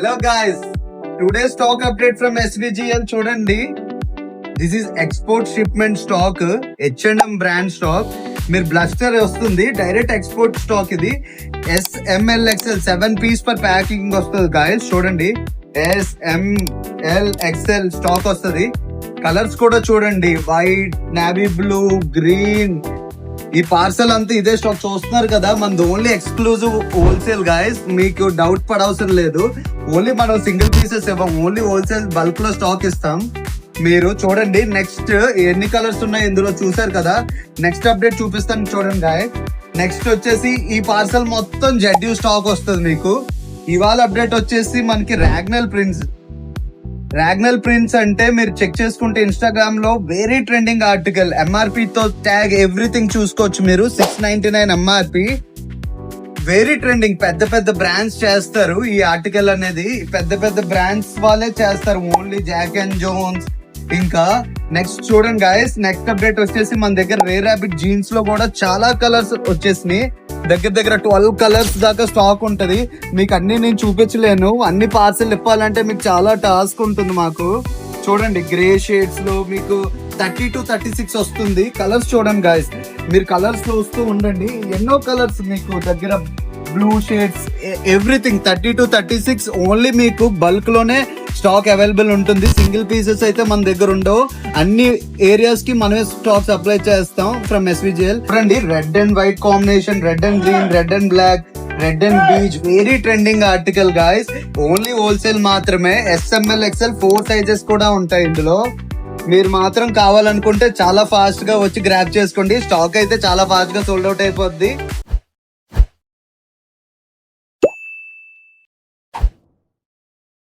Hello guys, today's stock update from SVGL చూడండి. This is export shipment stock, H&M brand stock. మీరు bluster వస్తుంది, direct export stock ఇది. SMLXL 7 piece per packing వస్తుంది guys. చూడండి SMLXL stock వస్తుంది. Colours కూడా చూడండి, వైట్, నావీ బ్లూ, గ్రీన్. ఈ పార్సల్ అంతా ఇదే స్టాక్ చూస్తున్నారు కదా. మనది ఓన్లీ ఎక్స్క్లూజివ్ హోల్సేల్ గాయస్, మీకు డౌట్ పడవసరం లేదు. ఓన్లీ మనం సింగిల్ పీసెస్ ఇవ్వం, ఓన్లీ హోల్సేల్ బల్క్ లో స్టాక్ ఇస్తాం. మీరు చూడండి నెక్స్ట్ ఎన్ని కలర్స్ ఉన్నాయి ఇందులో చూసారు కదా. నెక్స్ట్ అప్డేట్ చూపిస్తాను చూడండి గాయస్. నెక్స్ట్ వచ్చేసి ఈ పార్సల్ మొత్తం జెడ్యూ స్టాక్ వస్తుంది మీకు. ఇవాళ అప్డేట్ వచ్చేసి మనకి రాగ్నల్ ప్రింట్స్ అంటే మీరు చెక్ చేసుకుంటే ఇన్స్టాగ్రామ్ లో వెరీ ట్రెండింగ్ ఆర్టికల్. ఎంఆర్పి తో ట్యాగ్ ఎవ్రీథింగ్ చూసుకోవచ్చు మీరు. 699 ఎంఆర్పి, వెరీ ట్రెండింగ్. పెద్ద పెద్ద బ్రాండ్స్ చేస్తారు ఈ ఆర్టికల్ అనేది, పెద్ద పెద్ద బ్రాండ్స్ వాళ్ళే చేస్తారు, ఓన్లీ జాక్ అండ్ జోన్స్. ఇంకా నెక్స్ట్ చూడండి గాయస్, నెక్స్ట్ అప్డేట్ వచ్చేసి మన దగ్గర రేర్ ర్యాబిట్ జీన్స్ లో కూడా చాలా కలర్స్ వచ్చేసినాయి. దగ్గర 12 కలర్స్ దాకా స్టాక్ ఉంటది. మీకు అన్ని నేను చూపించలేను, అన్ని పార్సల్ ఇప్పాలంటే మీకు చాలా టాస్క్ ఉంటుంది మాకు. చూడండి గ్రే షేడ్స్ లో మీకు 30 to 36 వస్తుంది. కలర్స్ చూడండి గాయస్, మీరు కలర్స్ చూస్తూ ఉండండి. ఎన్నో కలర్స్ మీకు దగ్గర, blue shades, everything 30 to 36 only మీకు బల్క్ లోనే స్టాక్ అవైలబుల్ ఉంటుంది. సింగిల్ పీసెస్ అయితే మన దగ్గర ఉండవు. అన్ని ఏరియాస్ కి మనమే స్టాక్ సప్లై చేస్తాం ఫ్రమ్ SVGL. చూడండి red and white combination, red and green, red and black, red and beach, very trending article guys. Only wholesale మాత్రమే. SMLXL 4 సైజెస్ కూడా ఉంటాయి ఇందులో. మీరు మాత్రం కావాలనుకుంటే చాలా ఫాస్ట్ గా వచ్చి గ్రాబ్ చేసుకోండి. స్టాక్ అయితే చాలా ఫాస్ట్ గా సోల్డ్ అవుట్ అయిపోద్ది.